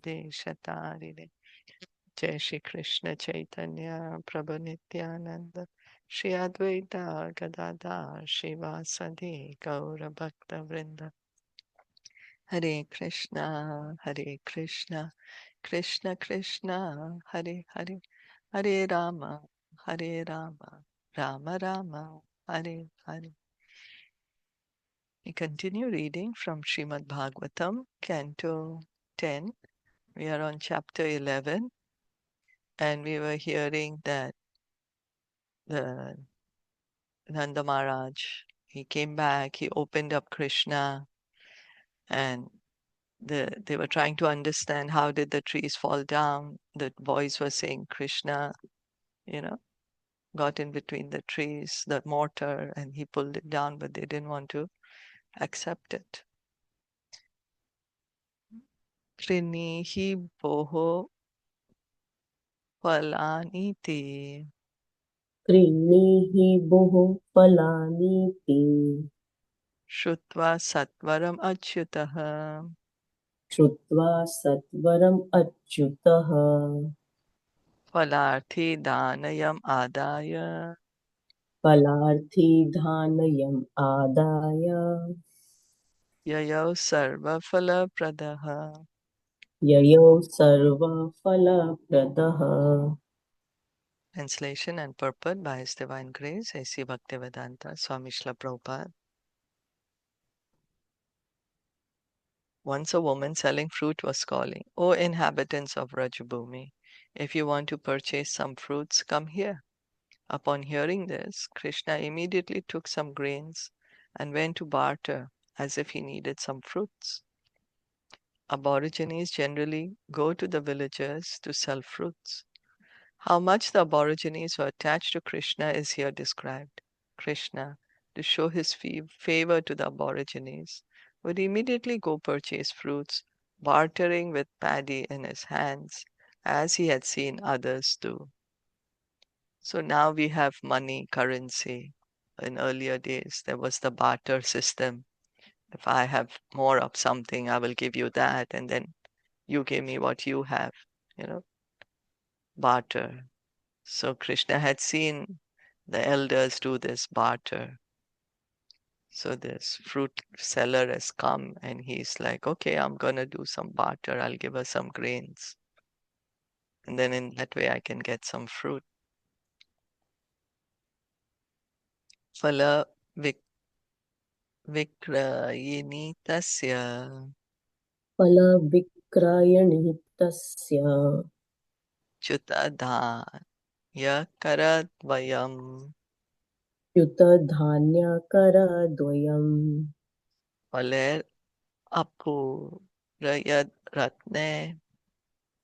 Deshatarine. Jai Shri Krishna Chaitanya Prabhu Nityananda Shri Advaita Gadadhar Shivasadi Gaura Bhakta Vrinda. Hare Krishna, Hare Krishna, Krishna Krishna, Hare Hare, Hare Rama, Hare Rama, Rama Rama, Hare Hare. We continue reading from Srimad Bhagavatam, Canto 10. We are on chapter 11, and we were hearing that the Nanda Maharaj, he came back, he opened up Krishna, and they were trying to understand how did the trees fall down. The voice was saying Krishna, you know, got in between the trees, the mortar, and he pulled it down, but they didn't want to accept it. Trinihi boho Falaniti त्रीणि हि बहुफलानीति Shrutva Satvaram Achyutaha श्रुत्वा सत्वरम् अच्युतः Falarthi Danayam Adaya फलार्थी धानयम् आदाय Yayau Sarva Phala Pradaha. ययौ सर्वफलप्रदः. Translation and purport by His Divine Grace, A.C. Bhaktivedanta Swami Srila Prabhupada. Once a woman selling fruit was calling, "O inhabitants of Rajabhumi, if you want to purchase some fruits, come here." Upon hearing this, Krishna immediately took some grains and went to barter as if he needed some fruits. Aborigines generally go to the villages to sell fruits. How much the Aborigines were attached to Krishna is here described. Krishna, to show his favor to the Aborigines, would immediately go purchase fruits, bartering with paddy in his hands, as he had seen others do. So now we have money, currency. In earlier days, there was the barter system. If I have more of something, I will give you that, and then you give me what you have, barter. So Krishna had seen the elders do this barter. So this fruit seller has come and he's like, okay, I'm going to do some barter. I'll give her some grains. And then in that way, I can get some fruit. Phala vikrayini tasya फलविक्रयणितस्य chutadhanya karadvayam युतधान्यकरद्वयम् valer apurayad ratne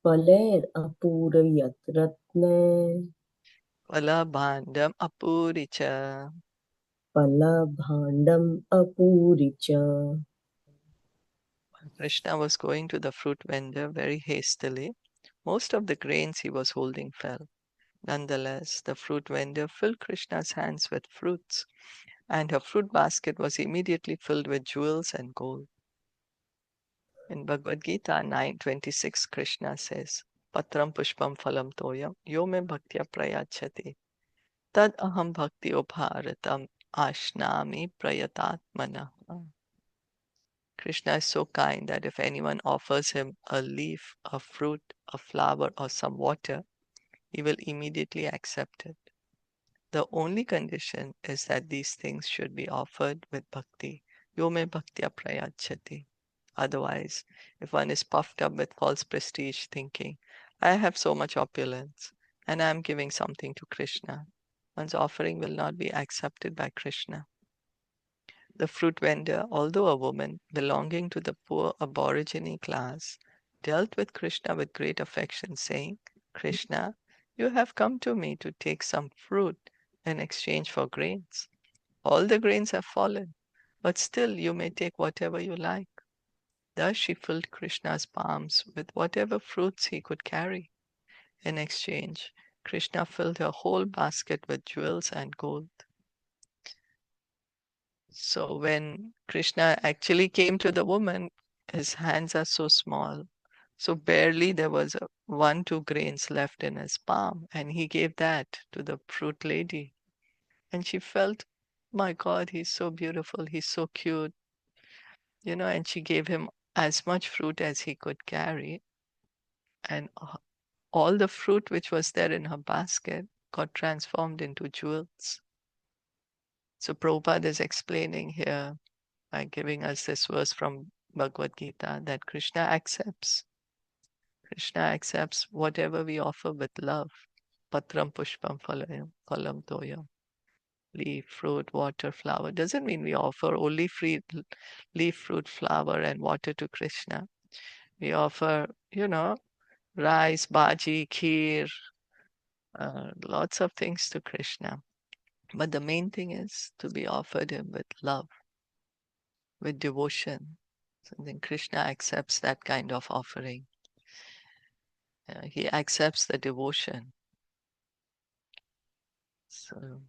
फलैरपूरयत् रत्ने valabhandam apuricha. फलभाण्डम् अपूरि च. Krishna was going to the fruit vendor very hastily. Most of the grains he was holding fell. Nonetheless, the fruit vendor filled Krishna's hands with fruits, and her fruit basket was immediately filled with jewels and gold. In Bhagavad Gita 9:26, Krishna says, Patram pushpam phalam toyam yo me bhaktya prayachati tad aham bhakti bharatam ashnami prayatatmana. Krishna is so kind that if anyone offers him a leaf, a fruit, a flower, or some water, he will immediately accept it. The only condition is that these things should be offered with bhakti. Yome bhaktya prayachati. Otherwise, if one is puffed up with false prestige, thinking, I have so much opulence and I am giving something to Krishna, one's offering will not be accepted by Krishna. The fruit vendor, although a woman belonging to the poor aborigine class, dealt with Krishna with great affection, saying, Krishna, you have come to me to take some fruit in exchange for grains. All the grains have fallen, but still you may take whatever you like. Thus she filled Krishna's palms with whatever fruits he could carry. In exchange, Krishna filled her whole basket with jewels and gold. So when Krishna actually came to the woman, his hands are so small. So barely there was 1-2 grains left in his palm, and he gave that to the fruit lady. And she felt, my God, he's so beautiful, he's so cute, and she gave him as much fruit as he could carry. And all the fruit which was there in her basket got transformed into jewels. So Prabhupada is explaining here by giving us this verse from Bhagavad Gita that Krishna accepts. Krishna accepts whatever we offer with love. Patram pushpam phalam toyam. Leaf, fruit, water, flower. Doesn't mean we offer only leaf, fruit, flower, and water to Krishna. We offer, rice, bhaji, kheer, lots of things to Krishna. But the main thing is to be offered him with love, with devotion. So then Krishna accepts that kind of offering. He accepts the devotion. So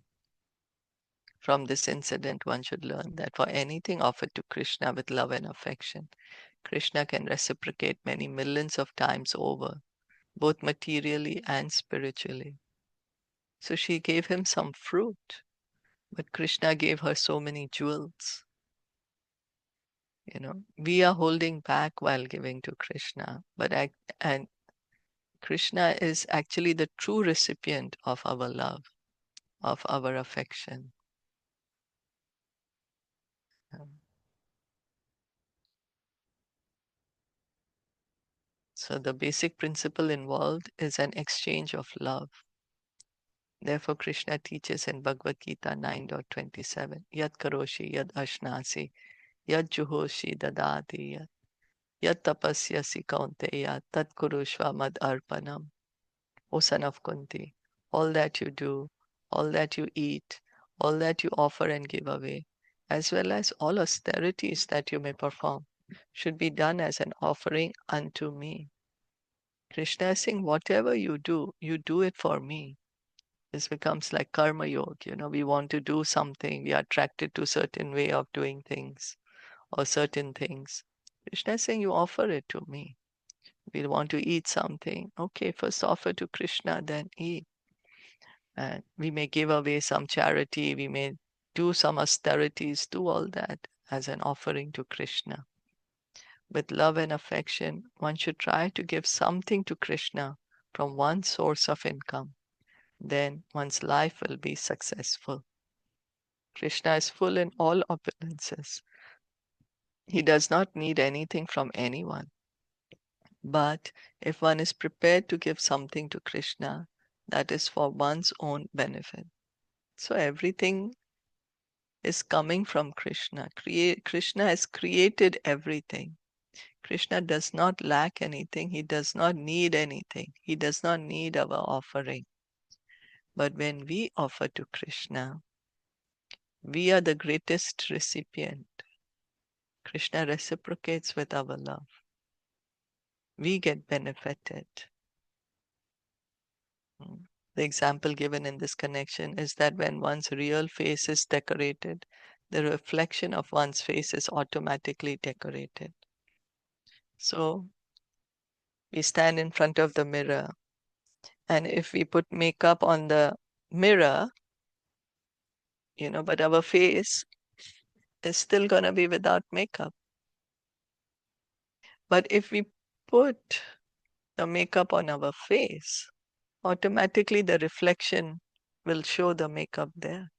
from this incident, one should learn that for anything offered to Krishna with love and affection, Krishna can reciprocate many millions of times over, both materially and spiritually. So she gave him some fruit, but Krishna gave her so many jewels. We are holding back while giving to Krishna, and Krishna is actually the true recipient of our love, of our affection. So the basic principle involved is an exchange of love. Therefore, Krishna teaches in Bhagavad Gita 9.27, Yat karoshi yad ashnasi, yad juhoshi dadati, yat tapasyasi kaunteya, tat kurushva mad arpanam. O son of Kunti, all that you do, all that you eat, all that you offer and give away, as well as all austerities that you may perform, should be done as an offering unto me. Krishna is saying, whatever you do it for me. This becomes like karma yoga. We want to do something, we are attracted to a certain way of doing things or certain things. Krishna is saying, you offer it to me. We want to eat something. Okay, first offer to Krishna, then eat. And we may give away some charity, we may do some austerities, do all that as an offering to Krishna. With love and affection, one should try to give something to Krishna from one source of income. Then one's life will be successful. Krishna is full in all opulences. He does not need anything from anyone. But if one is prepared to give something to Krishna, that is for one's own benefit. So everything is coming from Krishna. Krishna has created everything. Krishna does not lack anything. He does not need anything. He does not need our offering. But when we offer to Krishna, we are the greatest recipient. Krishna reciprocates with our love. We get benefited. The example given in this connection is that when one's real face is decorated, the reflection of one's face is automatically decorated. So we stand in front of the mirror, and if we put makeup on the mirror, but our face is still going to be without makeup. But if we put the makeup on our face, automatically the reflection will show the makeup there.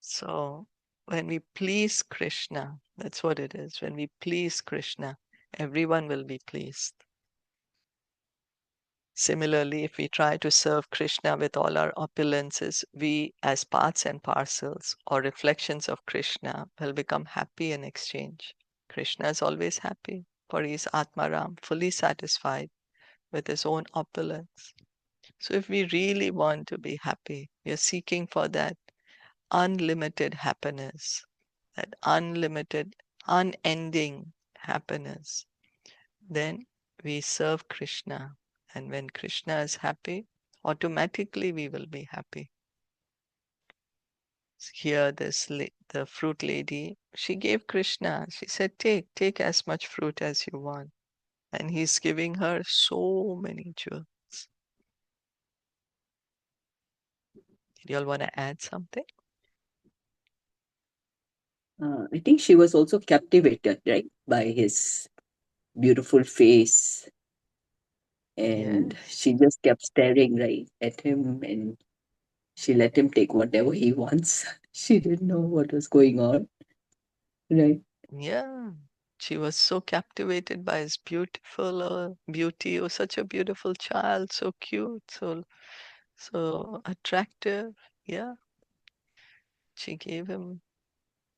So when we please Krishna, that's what it is. When we please Krishna, everyone will be pleased. Similarly, if we try to serve Krishna with all our opulences, we, as parts and parcels or reflections of Krishna, will become happy in exchange. Krishna is always happy, for he is Atmaram, fully satisfied with his own opulence. So if we really want to be happy, we are seeking for that unlimited happiness, that unlimited, unending happiness, then we serve Krishna. And when Krishna is happy, automatically we will be happy. Here, the fruit lady, she gave Krishna. She said, take as much fruit as you want. And he's giving her so many jewels. Did you all want to add something? I think she was also captivated, right, by his beautiful face. And Yes. she just kept staring right at him, and she let him take whatever he wants. She didn't know what was going on, right? Yeah. She was so captivated by his beautiful beauty. Oh, such a beautiful child, so cute, so attractive. Yeah. She gave him,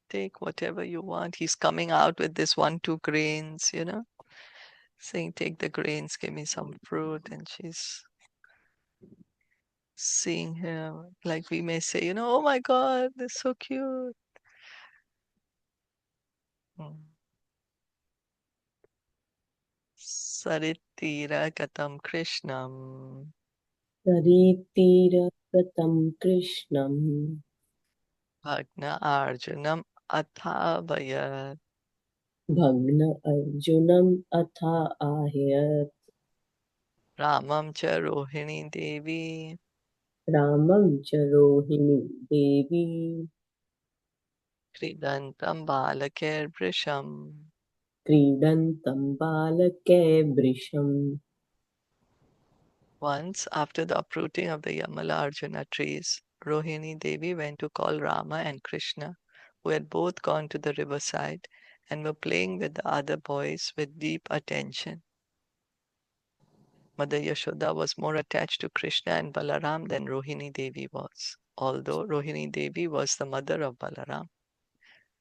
take whatever you want. He's coming out with this 1, 2 grains, saying, take the grains, give me some fruit. And she's seeing him, like we may say, oh my God, they're so cute. Mm. Saritira Katam Krishnam Saritirapratam Krishnam Bhagna Arjunam Athavaya Bhagna Arjunam Atha Ahyat Ramam Cha Rohini Devi Ramam Charohini Devi Kridantam Balakir Brisham. Kridantam Balakebhrisham. Once, after the uprooting of the Yamala Arjuna trees, Rohini Devi went to call Rama and Krishna, who had both gone to the riverside and were playing with the other boys with deep attention. Mother Yashoda was more attached to Krishna and Balaram than Rohini Devi was, although Rohini Devi was the mother of Balaram.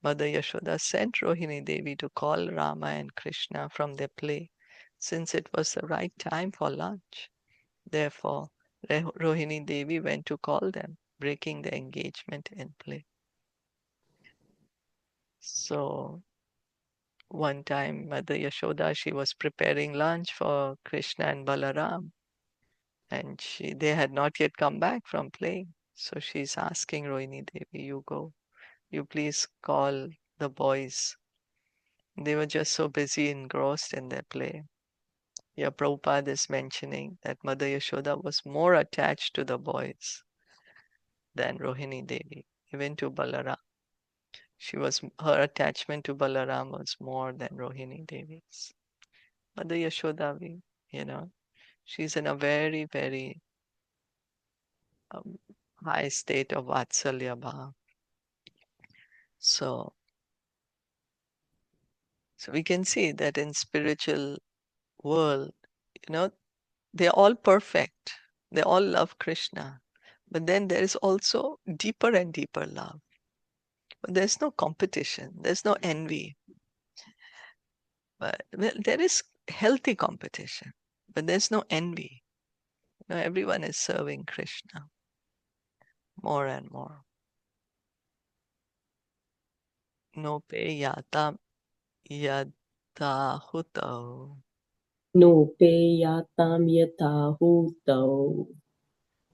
Mother Yashoda sent Rohini Devi to call Rama and Krishna from their play, since it was the right time for lunch. Therefore, Rohini Devi went to call them, breaking the engagement in play. So, one time, Mother Yashoda, she was preparing lunch for Krishna and Balaram, and they had not yet come back from playing. So she's asking Rohini Devi, you please call the boys. They were just so busy, engrossed in their play. Yeah, Prabhupada is mentioning that Mother Yashoda was more attached to the boys than Rohini Devi, even to Balaram. Her attachment to Balaram was more than Rohini Devi's. Mother Yashoda, you know, she's in a very, very um, high state of Vatsalya Bhav. So we can see that in spiritual world, you know, they're all perfect. They all love Krishna. But then there is also deeper and deeper love. But there's no competition. There's no envy. But well, there is healthy competition. But there's no envy. Everyone is serving Krishna more and more. No pe yata yadahutau No peyatam yatha hutau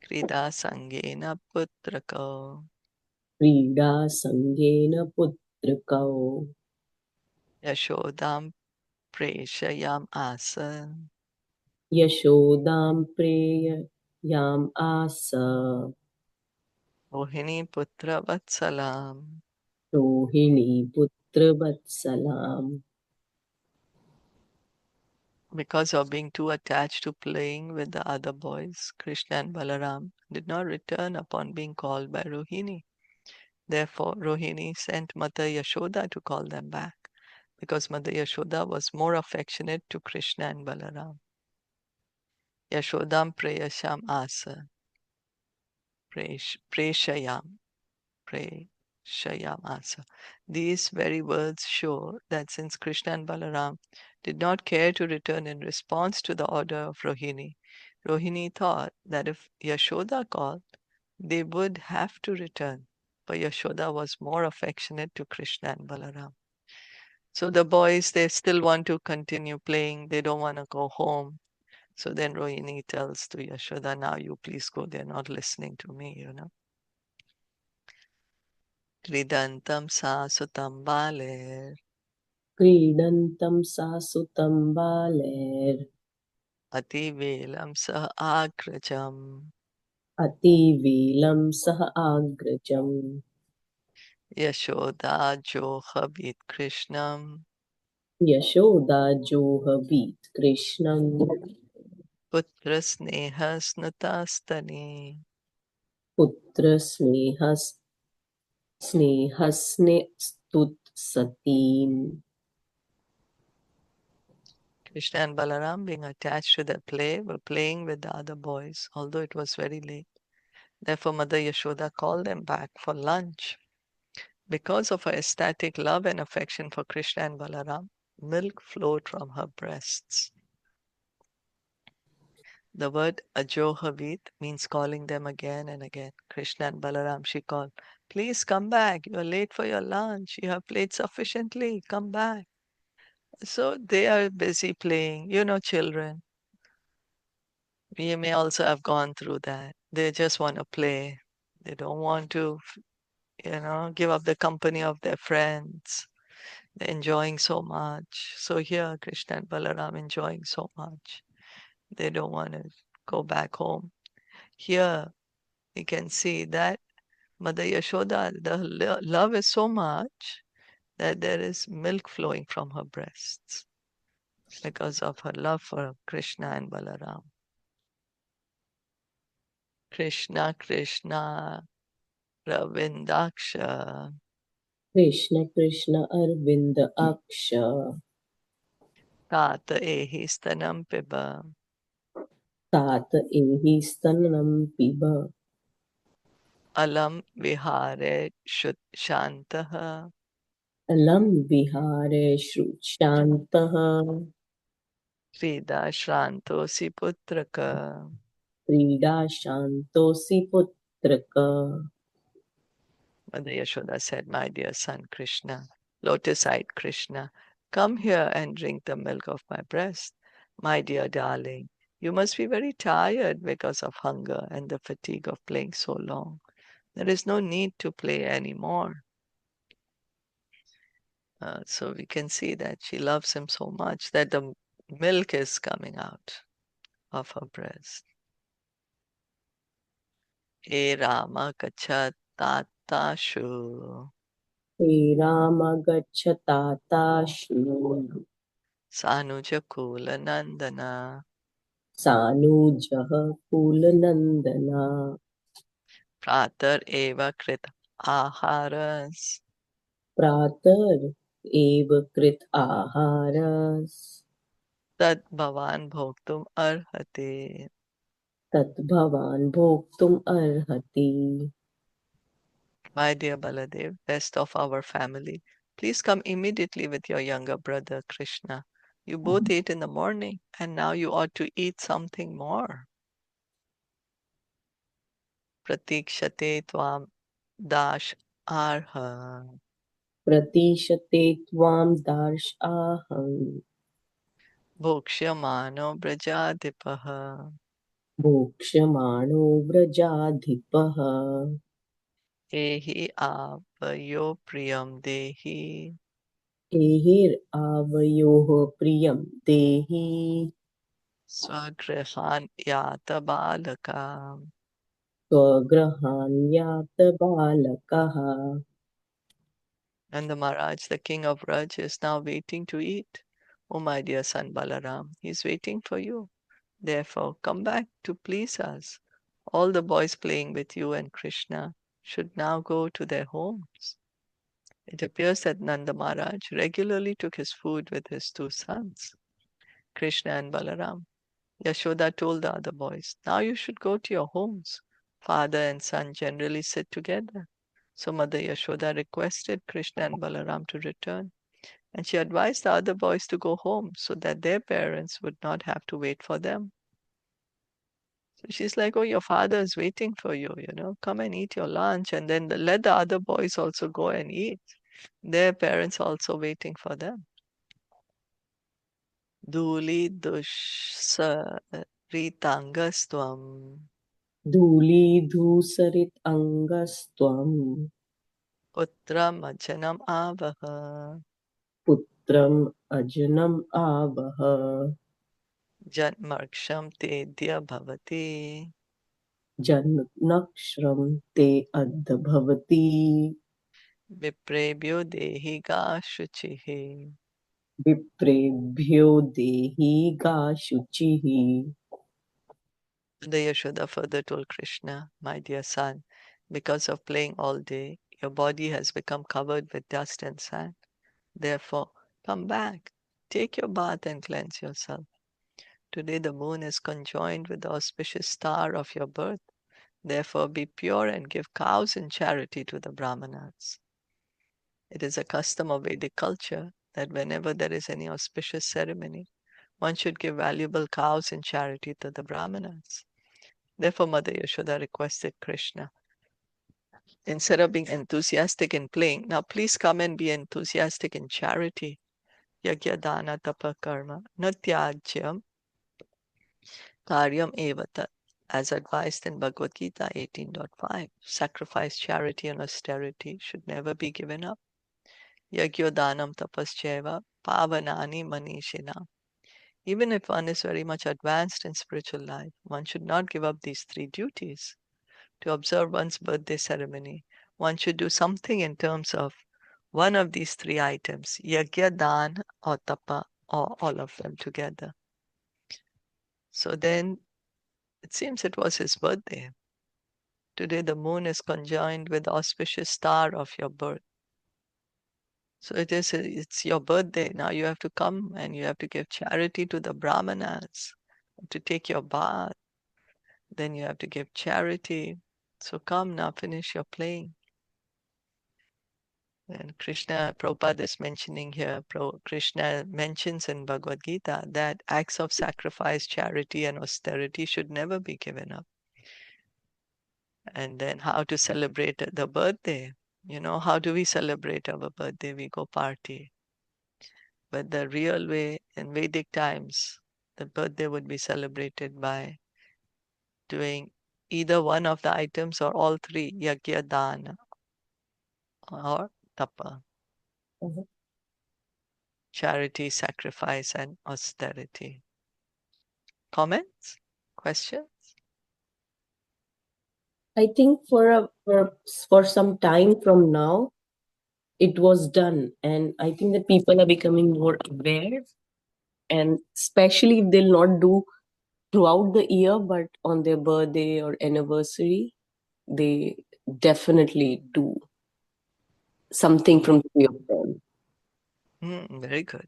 krida sangena putrako Krida sangena putrikau yashodam preshayam asan Yashodam preya yam asa Rohini putra vatsalam. Rohini putra vatsalam. Because of being too attached to playing with the other boys, Krishna and Balaram did not return upon being called by Rohini. Therefore, Rohini sent Mother Yashoda to call them back, because Mother Yashoda was more affectionate to Krishna and Balaram. Yashodam preyasham asa. Preshayam. Preshayam asa. These very words show that since Krishna and Balaram did not care to return in response to the order of Rohini, Rohini thought that if Yashoda called, they would have to return. But Yashoda was more affectionate to Krishna and Balaram. So the boys, they still want to continue playing. They don't want to go home. So then Rohini tells to Yashoda, now you please go. They're not listening to me. Kridantam sa sutam baler क्रीडन्तं सासुतं बालैर् अतिवेलं सह आग्रजम् अतिवेलं सह आग्रजम् यशोदाजोहवीत् कृष्णम् यशोदाजोहवीत् कृष्णम् पुत्रस्नेहस्नुतास्तने स्नेहस्नेस्तुत्सतीम् Krishna and Balaram, being attached to the play, were playing with the other boys, although it was very late. Therefore, Mother Yashoda called them back for lunch. Because of her ecstatic love and affection for Krishna and Balaram, milk flowed from her breasts. The word Ajohavit means calling them again and again. Krishna and Balaram, she called, please come back. You are late for your lunch. You have played sufficiently. Come back. So they are busy playing. You know, children. We may also have gone through that. They just want to play. They don't want to, give up the company of their friends. They're enjoying so much. So here, Krishna and Balaram enjoying so much. They don't want to go back home. Here, you can see that Mother Yashoda, the love is so much that there is milk flowing from her breasts because of her love for Krishna and Balaram. Krishna, Krishna, Ravindaksha, Krishna Krishna Arvind अक्ष Tata ehi stanam piba, तात एहि स्तननं पिब Alam vihare shantaha, अलं विहारे श्रुशान्तः Krida shrantosi putraka. क्रीडा शान्तोऽसि पुत्रक Mother Yashoda said, my dear son Krishna, lotus-eyed Krishna, come here and drink the milk of my breast. My dear darling, you must be very tired because of hunger and the fatigue of playing so long. There is no need to play anymore. So we can see that she loves him so much that the milk is coming out of her breast. He Rama Kacha Tatashu हे राम गच्छ ताताशु Sanuja Kula Nandana सानुजः कुलनन्दना Pratar Eva Krit Aharas प्रातर् एव कृत आहारस् Tad Bhavan Bhoktum Arhate. तत् भवान् भोक्तुम् अर्हति My dear Baladev, best of our family, please come immediately with your younger brother Krishna. You both ate in the morning, and now you ought to eat something more. Pratikshate Tvam Dash Arha प्रतीशते त्वां दार्शाहम् Bhokshyamano Brajadipaha भोक्ष्यमाणो व्रजाधिपः Ehi Avayo Priyam Dehi एहिर्आवयोः प्रियं देहि Swagrihan Yata Balaka. स्वगृहाण्यात बालकः And the Maharaj, the king of Raj, is now waiting to eat. Oh, my dear son Balaram, he's waiting for you. Therefore, come back to please us. All the boys playing with you and Krishna should now go to their homes. It appears that Nanda Maharaj regularly took his food with his two sons, Krishna and Balaram. Yashoda told the other boys, now you should go to your homes. Father and son generally sit together. So Mother Yashoda requested Krishna and Balaram to return, and she advised the other boys to go home so that their parents would not have to wait for them. So she's like, oh, your father is waiting for you, come and eat your lunch, and then let the other boys also go and eat. Their parents also waiting for them. Duli dushsaritangastvam धूलीधूसरित अङ्गस्त्वम् putra machanam avaha Janmatram Ajanam Avaha. Janmarksham Tedya Bhavati. Janakshram Te Adda Bhavati. Viprebhyo Dehi Ga Shuchihi. Viprebhyo Dehi Ga Shuchihi. The Yashoda further told Krishna, my dear son, because of playing all day, your body has become covered with dust and sand. Therefore, come back, take your bath and cleanse yourself. Today the moon is conjoined with the auspicious star of your birth. Therefore, be pure and give cows in charity to the Brahmanas. It is a custom of Vedic culture that whenever there is any auspicious ceremony, one should give valuable cows in charity to the Brahmanas. Therefore, Mother Yashoda requested Krishna, instead of being enthusiastic in playing, now please come and be enthusiastic in charity. Yagya dana tapa karma natyajyam karyam evata. As advised in Bhagavad Gita 18.5, sacrifice, charity, and austerity should never be given up. Yagyo danam tapascheva pavanani manishina. Even if one is very much advanced in spiritual life, one should not give up these three duties. To observe one's birthday ceremony, one should do something in terms of one of these three items, yagya, dan, or tapa, or all of them together. So then it seems it was his birthday. Today the moon is conjoined with the auspicious star of your birth. So it's your birthday. Now you have to come and you have to give charity to the Brahmanas, to take your bath. Then you have to give charity. So come now, finish your playing. And Krishna, Prabhupada is mentioning here, Krishna mentions in Bhagavad Gita that acts of sacrifice, charity, and austerity should never be given up. And then how to celebrate the birthday. How do we celebrate our birthday? We go party. But the real way in Vedic times, the birthday would be celebrated by doing either one of the items or all three, yagya, dana, or tapa, Mhm. charity, sacrifice, and austerity. Comments? Questions? I think for some time from now, it was done, and I think that people are becoming more aware, and especially if they'll not do throughout the year, but on their birthday or anniversary, they definitely do something from three of them. Very good.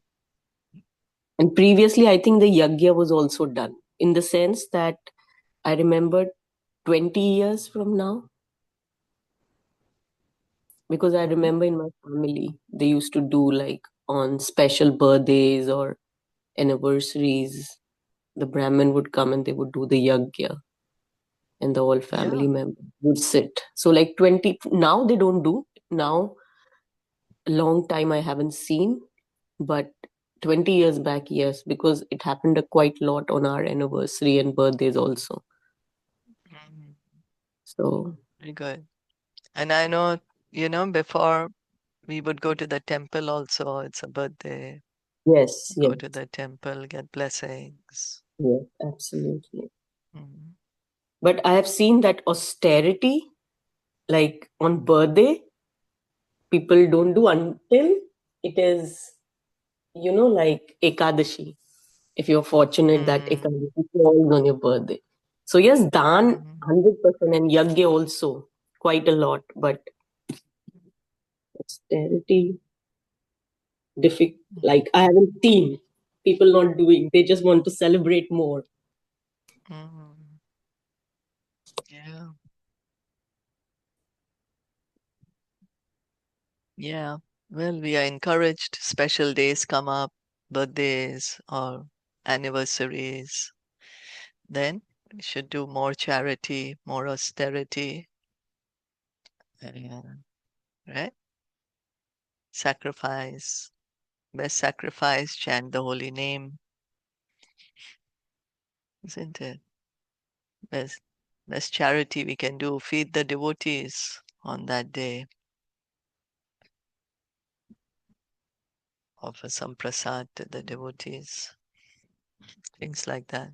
And previously, I think the yagya was also done in the sense that I remember 20 years from now, because I remember in my family, they used to do like on special birthdays or anniversaries, the Brahmin would come and they would do the yagya, and the whole family Yeah. members would sit. So, like 20, now they don't do. Now, a long time I haven't seen, but 20 years back, yes, because it happened a quite lot on our anniversary and birthdays also. Mhm. So, Very good. And I know, before we would go to the temple also, it's a birthday. yes, Go yes, to the temple, get blessings. yes, absolutely. Mhm. But I have seen that austerity, like on birthday, people don't do until it is, like Ekadashi. If you're fortunate that Mm. Ekadashi falls on your birthday. So yes, Dan Mhm. 100% and Yagya also quite a lot, but austerity, difficult. Like I haven't seen people not doing. They just want to celebrate more. Mhm. Yeah. Yeah. Well, we are encouraged. Special days come up, birthdays or anniversaries. Then we should do more charity, more austerity. Yeah. Right? Sacrifice. Best sacrifice, chant the holy name, isn't it? Best, best charity we can do, feed the devotees on that day. offer some prasad to the devotees, things like that.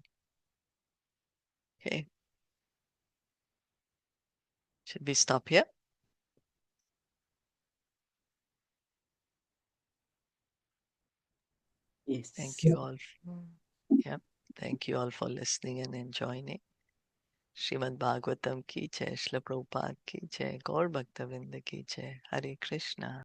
Okay, should we stop here? Yes. Thank you all. Yep. Thank you all for listening and enjoying. Srimad Bhagavatam ki jai, Srila Prabhupada ki jai, Gaur Bhakta Vrinda ki jai, Hare Krishna.